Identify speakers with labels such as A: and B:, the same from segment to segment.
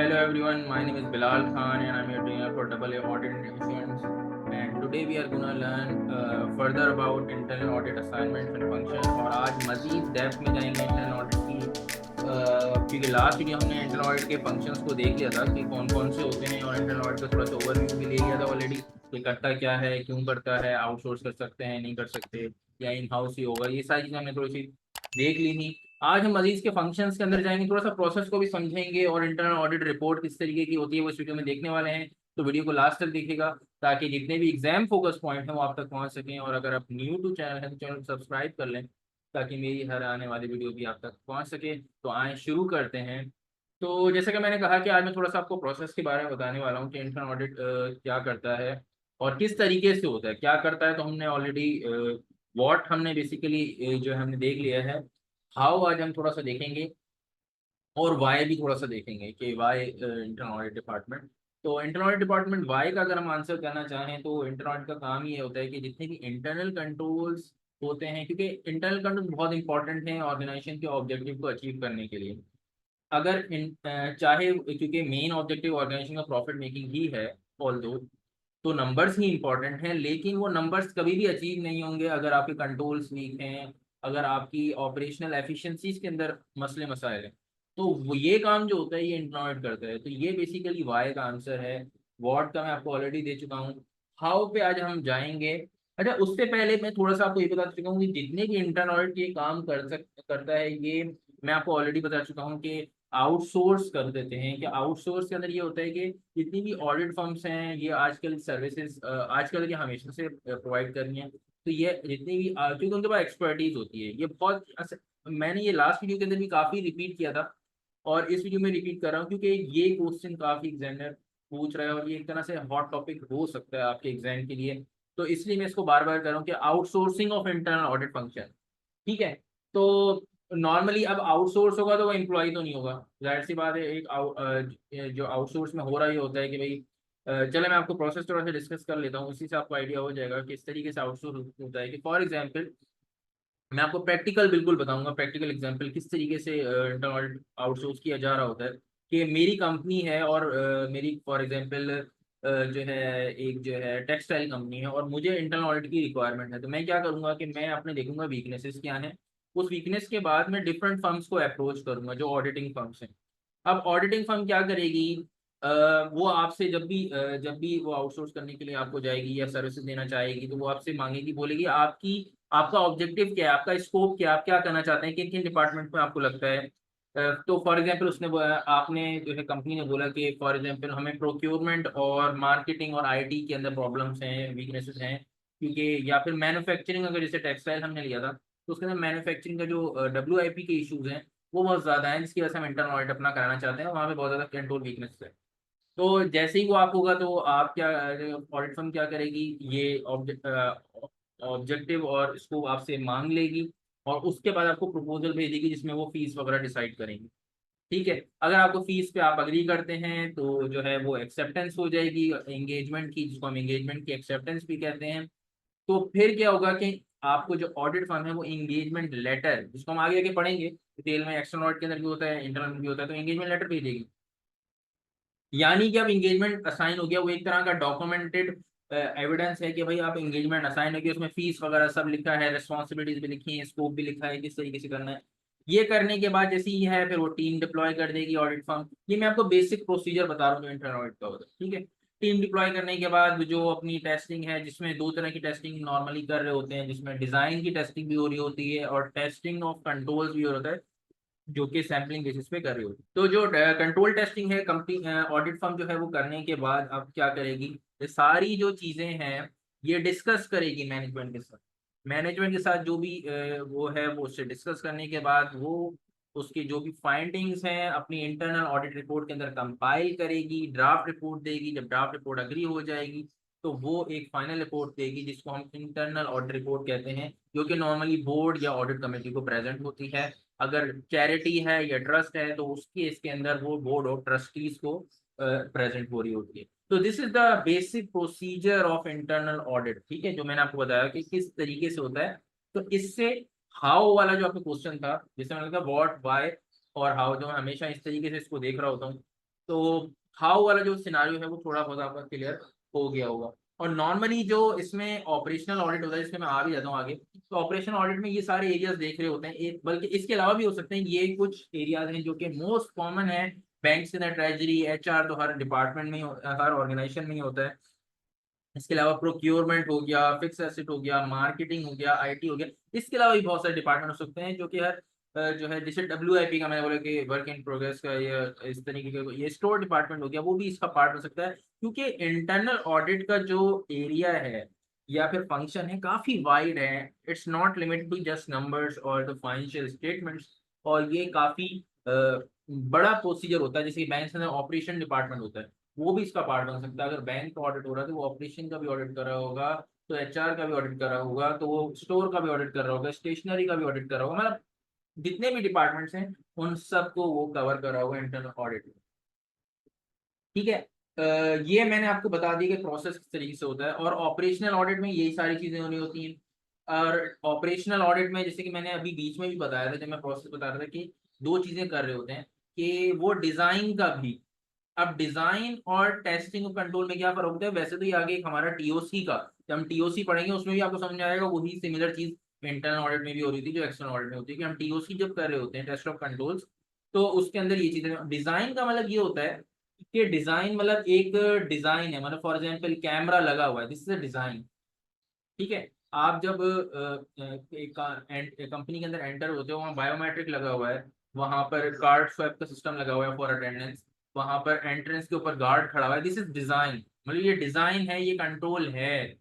A: Hello everyone, my name is Bilal Khan and I'm your trainer for AA Audit Insurance. And today we are gonna learn further about internal audit assignments and functions. और आज मजीद depth में जाएंगे internal audit की क्योंकि last video हमने internal audit के functions को देख लिया था कि कौन कौन से होते हैं और इंटरनल ऑडिट का थोड़ा सा ओवरव्यू भी ले लिया था ऑलरेडी कि करता क्या है, क्यों करता है, आउटसोर्स कर सकते हैं, नहीं कर सकते, या इन हाउस ही होगा, ये सारी चीज़ें हमने थोड़ी सी देख ली थी। आज हम अजीज के फंक्शंस के अंदर जाएंगे, थोड़ा सा प्रोसेस को भी समझेंगे और इंटरनल ऑडिट रिपोर्ट किस तरीके की होती है वो इस वीडियो में देखने वाले हैं। तो वीडियो को लास्ट तक देखिएगा ताकि जितने भी एग्जाम फोकस पॉइंट हैं वो आप तक पहुंच सकें। और अगर आप न्यू टू चैनल है तो चैनल को सब्सक्राइब कर लें ताकि मेरी हर आने वाली वीडियो भी आप तक पहुंच सके। तो आए शुरू करते हैं। तो जैसे कि मैंने कहा कि आज मैं थोड़ा सा आपको प्रोसेस के बारे में बताने वाला हूँ कि इंटरनल ऑडिट क्या करता है और किस तरीके से होता है, क्या करता है। तो हमने ऑलरेडी वॉट हमने बेसिकली जो है हमने देख लिया है। हाउ आज हम थोड़ा सा देखेंगे और वाई भी थोड़ा सा देखेंगे कि वाई इंटरनल ऑडिट डिपार्टमेंट। तो इंटरनल ऑडिट डिपार्टमेंट वाई का अगर हम आंसर करना चाहें तो इंटरनल ऑडिट का काम ये होता है कि जितने भी इंटरनल कंट्रोल्स होते हैं, क्योंकि इंटरनल कंट्रोल बहुत इंपॉर्टेंट हैं ऑर्गेनाइजेशन के ऑब्जेक्टिव को अचीव करने के लिए। अगर चाहे क्योंकि मेन ऑब्जेक्टिव ऑर्गेनाइजेशन का प्रॉफिट मेकिंग ही है, ऑल दो, तो नंबर्स ही इंपॉर्टेंट हैं, लेकिन वो नंबर्स कभी भी अचीव नहीं होंगे अगर आपके कंट्रोल्स वीक हैं, अगर आपकी ऑपरेशनल एफिशिएंसीज के अंदर मसले मसाइल हैं। तो वो ये काम जो होता है ये इंटरनल करता है। तो ये बेसिकली वाई का आंसर है। व्हाट का मैं आपको ऑलरेडी दे चुका हूँ। हाउ पे आज हम जाएंगे। अच्छा, उससे पहले मैं थोड़ा सा आपको ये बता चुका हूँ कि जितने भी इंटरनल ऑडिट ये काम करता है, ये मैं आपको ऑलरेडी बता चुका हूँ कि आउटसोर्स कर देते हैं। कि आउटसोर्स के अंदर ये होता है कि जितनी भी ऑडिट फर्म्स हैं ये आजकल सर्विसेज आजकल ये हमेशा से प्रोवाइड कर रही हैं। तो ये जितनी भी क्योंकि उनके पास एक्सपर्टीज होती है, ये बहुत मैंने ये लास्ट वीडियो के अंदर भी काफ़ी रिपीट किया था और इस वीडियो में रिपीट कर रहा हूँ क्योंकि ये क्वेश्चन काफ़ी एग्जामिनर पूछ रहा है और ये एक तरह से हॉट टॉपिक हो सकता है आपके एग्जाम के लिए। तो इसलिए मैं इसको बार बार कर रहा हूँ कि outsourcing of internal audit function. ठीक है। तो नॉर्मली अब आउटसोर्स होगा तो वो एम्प्लॉय तो नहीं होगा, जाहिर सी बात है। जो आउटसोर्स में हो रहा ही होता है कि भाई चलो मैं आपको प्रोसेस थोड़ा सा डिस्कस कर लेता हूँ, उसी से आपको आइडिया हो जाएगा कि इस तरीके से आउटसोर्स होता है। कि फॉर एग्जांपल मैं आपको प्रैक्टिकल बिल्कुल बताऊंगा, प्रैक्टिकल एग्जांपल किस तरीके से इंटरनल आउटसोर्स किया जा रहा होता है। कि मेरी कंपनी है और मेरी फॉर एग्जांपल जो है एक जो है टेक्सटाइल कंपनी है और मुझे इंटरनल ऑडिट की रिक्वायरमेंट है। तो मैं क्या करूंगा कि मैं अपने देखूंगा वीकनेसेस क्या हैं, उस वीकनेस के बाद मैं डिफरेंट फर्म्स को अप्रोच करूंगा जो ऑडिटिंग फर्म्स हैं। अब ऑडिटिंग फर्म क्या करेगी, अ, वो आपसे जब भी वो आउटसोर्स करने के लिए आपको जाएगी या सर्विसेज देना चाहेगी तो वो आपसे मांगेगी, बोलेगी आपकी आपका ऑब्जेक्टिव क्या है, आपका स्कोप क्या है, आप क्या करना चाहते हैं, किन किन डिपार्टमेंट में आपको लगता है। तो फॉर एग्जांपल आपने जो है कंपनी ने बोला कि फॉर एग्जांपल हमें प्रोक्योरमेंट और मार्केटिंग और आईटी के अंदर प्रॉब्लम्स हैं, वीकनेसेस हैं। क्योंकि या फिर मैन्युफैक्चरिंग, अगर जैसे टेक्सटाइल हमने लिया था तो उसके अंदर मैन्युफैक्चरिंग का जो WIP के इश्यूज हैं वो बहुत ज़्यादा है, जिसकी वजह से हम इंटरनल ऑडिट अपना कराना चाहते हैं, वहाँ पे बहुत ज़्यादा कंट्रोल वीकनेस है। तो जैसे ही वो आप होगा तो आप क्या, ऑडिट फर्म क्या करेगी, ये ऑब्जेक्टिव और इसको आपसे मांग लेगी और उसके बाद आपको प्रपोजल भेजेगी जिसमें वो फीस वगैरह डिसाइड करेंगे। ठीक है। अगर आपको फीस पे आप अग्री करते हैं तो जो है वो एक्सेप्टेंस हो जाएगी एंगेजमेंट की, जिसको हम एंगेजमेंट की एक्सेप्टेंस भी कहते हैं। तो फिर क्या होगा कि आपको जो ऑडिट फर्म है वो एंगेजमेंट लेटर, जिसको हम आगे आगे पढ़ेंगे डिटेल में, एक्सटर्नल ऑडिट के अंदर भी होता है, इंटरनल में भी होता है, तो एंगेजमेंट लेटर भेजेगी। यानी कि अब एंगेजमेंट असाइन हो गया, वो एक तरह का डॉक्यूमेंटेड एविडेंस है कि भाई आप एंगेजमेंट असाइन हो गया, उसमें फीस वगैरह सब लिखा है, रिस्पॉन्सिबिलिटीज भी लिखी है, स्कोप भी लिखा है, किस तरीके से करना है। ये करने के बाद जैसे ही है फिर वो टीम डिप्लॉय कर देगी ऑडिट फर्म। ये मैं आपको बेसिक प्रोसीजर बता रहा हूँ जो इंटरनल ऑडिट का होता है। ठीक है। टीम डिप्लॉय करने के बाद जो अपनी टेस्टिंग है, जिसमें दो तरह की टेस्टिंग नॉर्मली कर रहे होते हैं, जिसमें डिजाइन की टेस्टिंग भी हो रही होती है और टेस्टिंग ऑफ कंट्रोल्स भी हो रहा है, जो कि सैम्पलिंग बेसिस पे कर रही होगी। तो जो कंट्रोल टेस्टिंग है कंपनी ऑडिट फर्म जो है वो करने के बाद अब क्या करेगी, ये सारी जो चीजें हैं ये डिस्कस करेगी मैनेजमेंट के साथ। मैनेजमेंट के साथ जो भी वो है वो उससे डिस्कस करने के बाद वो उसकी जो भी फाइंडिंग्स हैं अपनी इंटरनल ऑडिट रिपोर्ट के अंदर कंपाइल करेगी, ड्राफ्ट रिपोर्ट देगी। जब ड्राफ्ट रिपोर्ट अग्री हो जाएगी तो वो एक फाइनल रिपोर्ट देगी जिसको हम इंटरनल ऑडिट रिपोर्ट कहते हैं, जो कि नॉर्मली बोर्ड या ऑडिट कमेटी को प्रेजेंट होती है। अगर चैरिटी है या ट्रस्ट है तो उसके इसके अंदर वो बोर्ड ऑफ ट्रस्टीज को प्रेजेंट हो रही होती है। तो this is the basic procedure of internal audit. ठीक है, जो मैंने आपको बताया कि किस तरीके से होता है। तो इससे हाउ वाला जो आपका क्वेश्चन था, जिसमें मैंने कहा व्हाट, व्हाई और हाउ, जो मैं हमेशा इस तरीके से इसको देख रहा होता हूँ। तो हाउ वाला जो सिनारियो है वो थोड़ा बहुत आपका क्लियर हो गया होगा। और नॉर्मली जो इसमें ऑपरेशनल ऑडिट होता है, जिसमें मैं आ भी जाता हूँ आगे, तो ऑपरेशनल ऑडिट में ये सारे एरियाज देख रहे होते हैं, एक बल्कि इसके अलावा भी हो सकते हैं। ये कुछ एरियाज हैं जो कि मोस्ट कॉमन है बैंक से, ट्रेजरी, एचआर, तो हर डिपार्टमेंट में हर ऑर्गेनाइजेशन में ही होता है। इसके अलावा प्रोक्योरमेंट हो गया, फिक्स एसेट हो गया, मार्केटिंग हो गया, आईटी हो गया। इसके अलावा भी बहुत सारे डिपार्टमेंट हो सकते हैं जो कि हर जो है, जैसे डब्ल्यूआईपी का मैंने बोला कि वर्क इन प्रोग्रेस का, ये इस तरीके का ये स्टोर डिपार्टमेंट हो गया, वो भी इसका पार्ट हो सकता है। क्योंकि इंटरनल ऑडिट का जो एरिया है या फिर फंक्शन है काफी वाइड है। It's not limited to just numbers और द फाइनेंशियल स्टेटमेंट्स। और ये काफी बड़ा प्रोसीजर होता है। जैसे बैंक में ऑपरेशन डिपार्टमेंट होता है, वो भी इसका पार्ट बन सकता है। अगर बैंक का ऑडिट हो रहा है तो वो ऑपरेशन का भी ऑडिट कर रहा होगा, तो एचआर का भी ऑडिट कर रहा होगा, तो वो स्टोर का भी ऑडिट कर रहा होगा, स्टेशनरी का भी ऑडिट कर रहा होगा। मतलब जितने भी डिपार्टमेंट्स हैं उन सबको वो कवर कर रहा होगा इंटरनल ऑडिट। ठीक है। ये मैंने आपको बता दिया कि प्रोसेस किस तरीके से होता है। और ऑपरेशनल ऑडिट में यही सारी चीजें होनी होती हैं। और ऑपरेशनल ऑडिट में, जैसे कि मैंने अभी बीच में भी बताया था जब मैं प्रोसेस बता रहा था, कि दो चीजें कर रहे होते हैं, कि वो डिजाइन का भी। अब डिजाइन और टेस्टिंग और कंट्रोल में क्या फर्क होता है? वैसे तो ये आगे एक हमारा टीओसी का, जब हम टीओसी पढ़ेंगे उसमें भी आपको समझ में आएगा, वही सिमिलर चीज इंटरनल ऑडिट में भी हो रही थी जो एक्सटर्नल ऑडिट में होती है। कि हम टीओसी जब कर रहे होते हैं, टेस्ट ऑफ कंट्रोल्स, तो उसके अंदर ये चीजें। डिजाइन का मतलब ये होता है कि डिजाइन मतलब एक डिजाइन है, मतलब फॉर एग्जाम्पल कैमरा लगा हुआ है, दिस इज अ डिजाइन। ठीक है। आप जब एक कंपनी के अंदर एंटर होते हो, वहाँ बायोमेट्रिक लगा हुआ है, वहां पर कार्ड स्वैप का सिस्टम लगा हुआ है फॉर अटेंडेंस, वहां पर एंट्रेंस के ऊपर गार्ड खड़ा हुआ है, दिस इज डिजाइन। मतलब ये डिजाइन है, ये कंट्रोल है।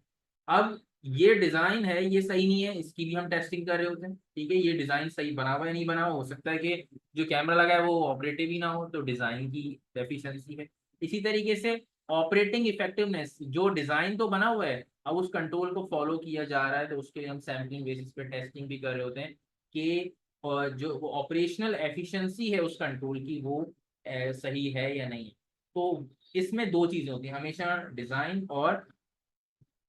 A: अब ये डिजाइन है, ये सही नहीं है, इसकी भी हम टेस्टिंग कर रहे होते हैं। ठीक है, ये डिजाइन सही बना हुआ है नहीं बना हुआ, हो सकता है कि जो कैमरा लगा है वो ऑपरेटिव ही ना हो, तो डिजाइन की डेफिशिएंसी है। इसी तरीके से ऑपरेटिंग इफेक्टिवनेस, जो डिजाइन तो बना हुआ है, अब उस कंट्रोल को फॉलो किया जा रहा है, तो उसके लिए हम सैम्पलिंग बेसिस पे टेस्टिंग भी कर रहे होते हैं कि जो ऑपरेशनल एफिशिएंसी है उस कंट्रोल की, वो सही है या नहीं। तो इसमें दो चीजें होती हैं हमेशा, डिजाइन और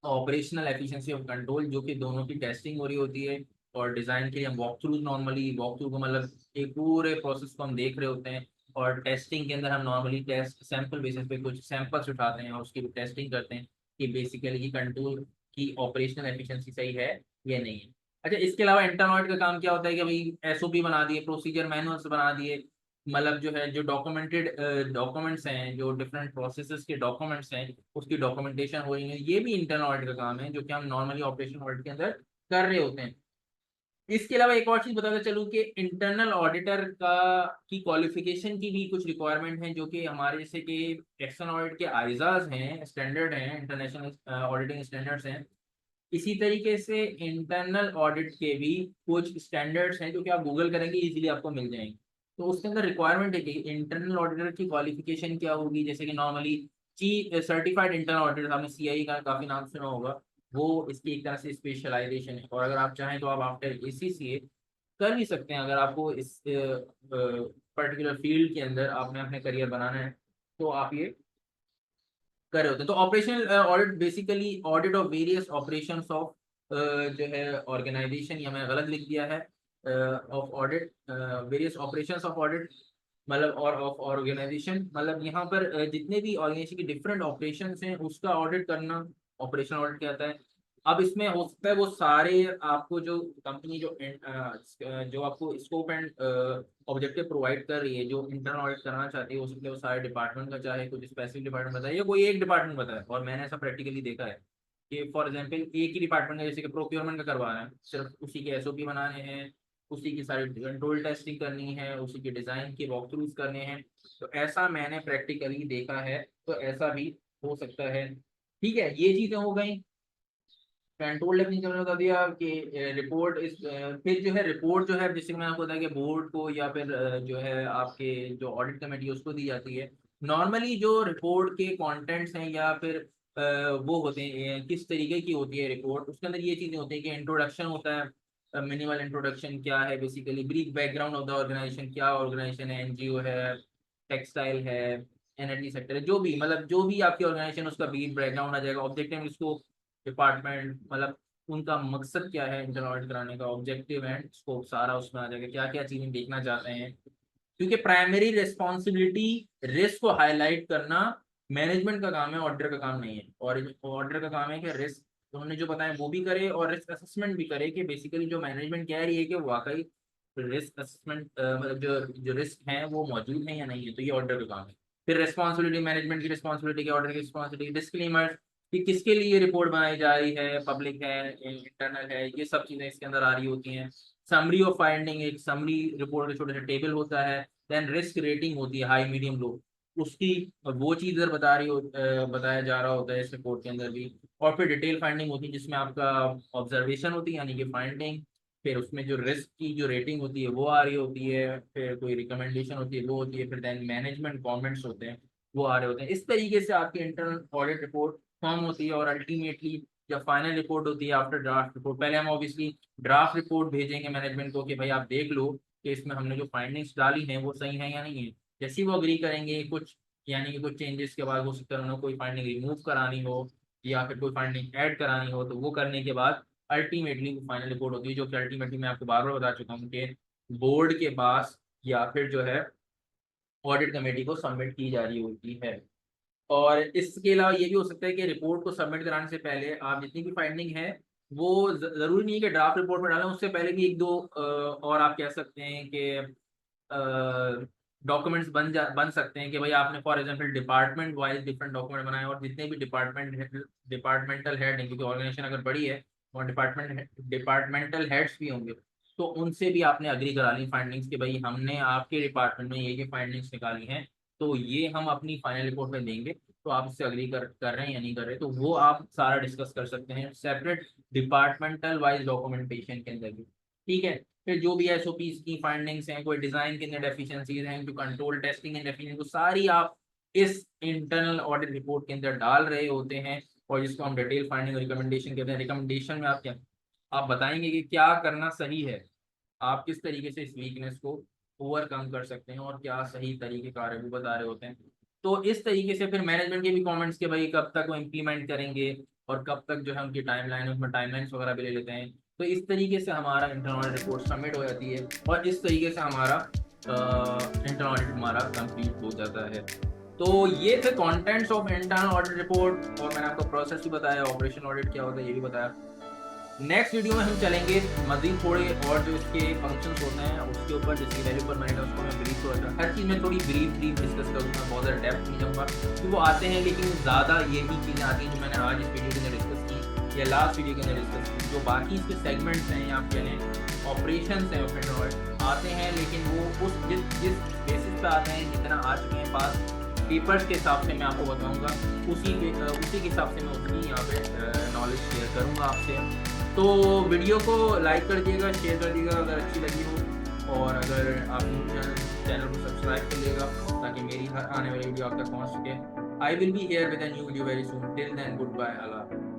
A: ऑपरेशनल एफिशिएंसी ऑफ कंट्रोल, जो कि दोनों की टेस्टिंग हो रही होती है। और डिजाइन के लिए हम walk through, normally walk through को मतलब एक पूरे प्रोसेस को हम देख रहे होते हैं। और टेस्टिंग के अंदर हम नॉर्मली टेस्ट सैंपल बेसिस पे कुछ सैंपल्स उठाते हैं और उसकी टेस्टिंग करते हैं कि बेसिकली कंट्रोल की ऑपरेशनल एफिशिएंसी सही है या नहीं है। अच्छा, इसके अलावा इंटरनॉइट का काम क्या होता है कि भाई एसओपी बना दिए, प्रोसीजर मैनुअल्स बना दिए, मतलब जो है जो डॉक्यूमेंटेड डॉक्यूमेंट्स हैं, जो डिफरेंट प्रोसेसेस के डॉक्यूमेंट्स हैं, उसकी डॉक्यूमेंटेशन हो रही है, ये भी इंटरनल ऑडिट का काम है जो कि हम नॉर्मली ऑपरेशन ऑडिट के अंदर कर रहे होते हैं। इसके अलावा एक और चीज बताता चलूँ कि इंटरनल ऑडिटर का की क्वालिफिकेशन की भी कुछ रिक्वायरमेंट है, जो कि हमारे जैसे कि एक्सटर्नल ऑडिट के आइजाज हैं, स्टैंडर्ड हैं, इंटरनेशनल ऑडिटिंग स्टैंडर्ड्स हैं। इसी तरीके से इंटरनल ऑडिट के भी कुछ स्टैंडर्ड्स हैं जो कि आप गूगल करेंगे इजीली आपको मिल जाएंगे। तो उसके अंदर रिक्वायरमेंट है कि इंटरनल ऑडिटर की क्वालिफिकेशन क्या होगी। जैसे कि नॉर्मली ची सर्टिफाइड इंटरनल ऑडिटर, आपने सीआई का काफी नाम सुना होगा, वो इसकी एक तरह से स्पेशलाइजेशन है। और अगर आप चाहें तो आप आफ्टर एसीसीए कर भी सकते हैं, अगर आपको इस पर्टिकुलर फील्ड के अंदर आपने अपने करियर बनाना है, तो आप ये कर रहे होते हैं। तो operational audit basically audit of various operations of जो है ऑर्गेनाइजेशन, या मैंने गलत लिख दिया है, of audit various operations of audit, मतलब और ऑफ ऑर्गेनाइजेशन, मतलब यहाँ पर जितने भी ऑर्गेनाइजेशन की डिफरेंट ऑपरेशंस हैं उसका ऑडिट करना ऑपरेशनल ऑडिट कहता है। अब इसमें हो सकता है वो सारे आपको जो कंपनी जो आपको स्कोप एंड ऑब्जेक्टिव प्रोवाइड कर रही है, जो इंटरनल ऑडिट करना चाहती है, हो सकता है वो सारे डिपार्टमेंट का, चाहे कुछ स्पेसिफिक डिपार्टमेंट बताए या कोई एक डिपार्टमेंट बताए। और मैंने ऐसा प्रैक्टिकली देखा है कि फॉर एग्जांपल एक ही डिपार्टमेंट का, जैसे कि प्रोक्योरमेंट का करवा रहे हैं, सिर्फ उसी के एसओपी बनाने हैं, उसी की सारी कंट्रोल टेस्टिंग करनी है, उसी के डिजाइन के वॉक थ्रूज करने हैं। तो ऐसा मैंने प्रैक्टिकली देखा है, तो ऐसा भी हो सकता है। ठीक है, ये चीजें हो गई। कंट्रोल टेक्निक मैंने बता दिया कि रिपोर्ट इस फिर जो है रिपोर्ट जो है, जैसे कि मैंने आपको बताया कि बोर्ड को या फिर जो है आपके जो ऑडिट कमेटी है उसको दी जाती है। नॉर्मली जो रिपोर्ट के कंटेंट्स हैं या फिर वो होते हैं, किस तरीके की होती है रिपोर्ट, उसके अंदर ये चीजें होती है कि इंट्रोडक्शन होता है, मिनिमल इंट्रोडक्शन क्या है, basically brief background of the organization, क्या ऑर्गेनाइजेशन है, एनजीओ है, टेक्सटाइल है, एनर्जी सेक्टर है, जो भी मतलब जो भी आपकी ऑर्गेनाइजेशन, उसका ब्रीफ बैकग्राउंड आ जाएगा। ऑब्जेक्टिव इसको डिपार्टमेंट, मतलब उनका मकसद क्या है इंटरनल ऑडिट कराने का, ऑब्जेक्टिव एंड स्कोप सारा उसमें आ जाएगा, क्या क्या चीजें देखना चाहते हैं। क्योंकि प्राइमरी रिस्पॉन्सिबिलिटी रिस्क को हाईलाइट करना मैनेजमेंट का काम है, ऑडिटर का काम नहीं है। और ऑडिटर का काम है कि रिस्क उन्होंने जो बताया वो भी करे और रिस्क असेसमेंट भी करे कि बेसिकली जो मैनेजमेंट कह रही है कि वाकई रिस्क असेसमेंट मतलब जो रिस्क है वो मौजूद है या नहीं है, तो ये ऑडिटर का काम है। फिर रिस्पॉन्सिबिलिटी, मैनेजमेंट की रिस्पॉन्सिबिलिटी की, ऑडिटर की रिस्पॉन्सिबिलिटी, डिस्क्लेमर कि किसके लिए रिपोर्ट बनाई जा रही है, पब्लिक है, इंटरनल है, ये सब चीजें इसके अंदर आ रही होती हैं। समरी ऑफ फाइंडिंग, एक समरी रिपोर्ट का छोटा सा टेबल होता है। देन रिस्क रेटिंग होती है, हाई मीडियम लो, उसकी वो चीज इधर बताया जा रहा होता है इस रिपोर्ट के अंदर भी। और फिर डिटेल फाइंडिंग होती है जिसमें आपका ऑब्जर्वेशन होती है यानी कि फाइंडिंग, फिर उसमें जो रिस्क की जो रेटिंग होती है वो आ रही होती है, फिर कोई रिकमेंडेशन होती है वो होती है, फिर देन मैनेजमेंट कमेंट्स होते हैं वो आ रहे होते हैं। इस तरीके से आपकी इंटरनल ऑडिट रिपोर्ट फॉर्म होती है। और अल्टीमेटली जब फाइनल रिपोर्ट होती है आफ्टर ड्राफ्ट रिपोर्ट, पहले हम ऑब्वियसली ड्राफ्ट रिपोर्ट भेजेंगे मैनेजमेंट को कि भाई आप देख लो कि इसमें हमने जो फाइंडिंग्स डाली हैं वो सही है या नहीं है। जैसे ही वो अग्री करेंगे कुछ, यानी कि कुछ चेंजेस के बाद हो सकता है उन्होंने कोई फाइंडिंग रिमूव करानी हो या फिर कोई फाइंडिंग ऐड करानी हो, तो वो करने के बाद अल्टीमेटली वो फाइनल रिपोर्ट होती है, जो कि अल्टीमेटली मैं आपको बार बार बता चुका हूँ कि बोर्ड के पास या फिर जो है ऑडिट कमेटी को सबमिट की जा रही होती है। और इसके अलावा ये भी हो सकता है कि रिपोर्ट को सबमिट कराने से पहले आप जितनी भी फाइंडिंग है वो जरूरी नहीं है कि ड्राफ्ट रिपोर्ट में डालें, उससे पहले भी एक दो और आप कह सकते हैं कि डॉक्यूमेंट्स बन सकते हैं कि भाई आपने for example department wise different document बनाए और जितने भी डिपार्टमेंटल हेड हैं, क्योंकि ऑर्गेनाइजेशन अगर बड़ी है और डिपार्टमेंटल हेड्स भी होंगे, तो उनसे भी आपने अग्री करा ली फाइंडिंग्स कि भाई हमने आपके डिपार्टमेंट में ये फाइंडिंग्स निकाली हैं, तो ये हम अपनी फाइनल रिपोर्ट में देंगे, तो आप इससे अग्री कर रहे हैं या नहीं कर रहे, तो वो आप सारा डिस्कस कर सकते हैं सेपरेट डिपार्टमेंटल वाइज डॉक्यूमेंटेशन के अंदर भी। ठीक है। फिर जो भी एसओपीज की फाइंडिंग्स हैं, कोई डिजाइन के अंदर डेफिशिएंसीज हैं, जो कंट्रोल टेस्टिंग एंड डेफिशिएंसी, वो सारी आप इस इंटरनल ऑडिट रिपोर्ट के अंदर डाल रहे होते हैं। और जिसको हम डिटेल फाइंडिंग और रिकमेंडेशन कहते हैं। रिकमेंडेशन में आप क्या आप बताएंगे कि क्या करना सही है, आप किस तरीके से इस वीकनेस को ओवरकम कर सकते हैं और क्या सही तरीके कार है वो बता रहे होते हैं। तो इस तरीके से फिर मैनेजमेंट के भी कमेंट्स के भाई कब तक वो इम्प्लीमेंट करेंगे और कब तक जो है उनकी टाइमलाइन है, उसमें टाइमलाइंस वगैरह भी ले लेते हैं। तो इस तरीके से हमारा इंटरनल रिपोर्ट सबमिट हो जाती है और इस तरीके से हमारा इंटरनल ऑडिट हमारा कंप्लीट हो जाता है। तो ये थे contents of internal audit report और मैंने आपको प्रोसेस भी बताया, ऑपरेशन ऑडिट क्या होता है ये भी बताया। नेक्स्ट वीडियो में हम चलेंगे मजीद थोड़े और जो इसके फंक्शंस होते हैं उसके ऊपर, जिसकी वैल्यू पर मैंने उसको मैं ब्रीफ करूँगा, हर चीज़ में थोड़ी ब्रीफ डिस्कस करूँगा, बहुत ज़्यादा डेप्थ नहीं जाऊँगा क्योंकि वो आते हैं, लेकिन ज़्यादा यही चीज़ें आती हैं जो मैंने आज इस वीडियो के अंदर डिस्कस की या लास्ट वीडियो के अंदर डिस्कस की। जो बाकी इसके सेगमेंट्स हैं या आप कहें ऑपरेशन हैं ऑफ आते हैं, लेकिन वो उस जिस बेसिस पे आते हैं, जितना आ चुके हैं पास पेपर्स के हिसाब से मैं आपको बताऊँगा, उसी के हिसाब से मैं उसकी यहाँ पे नॉलेज शेयर करूँगा आपसे। तो वीडियो को लाइक कर दिएगा, शेयर कर दिएगा अगर अच्छी लगी हो, और अगर आप चैनल को सब्सक्राइब कर लिएगा ताकि मेरी हर आने वाली वीडियो आप तक पहुँच सके। I will be here with a new video very soon. Till then good bye, Allah.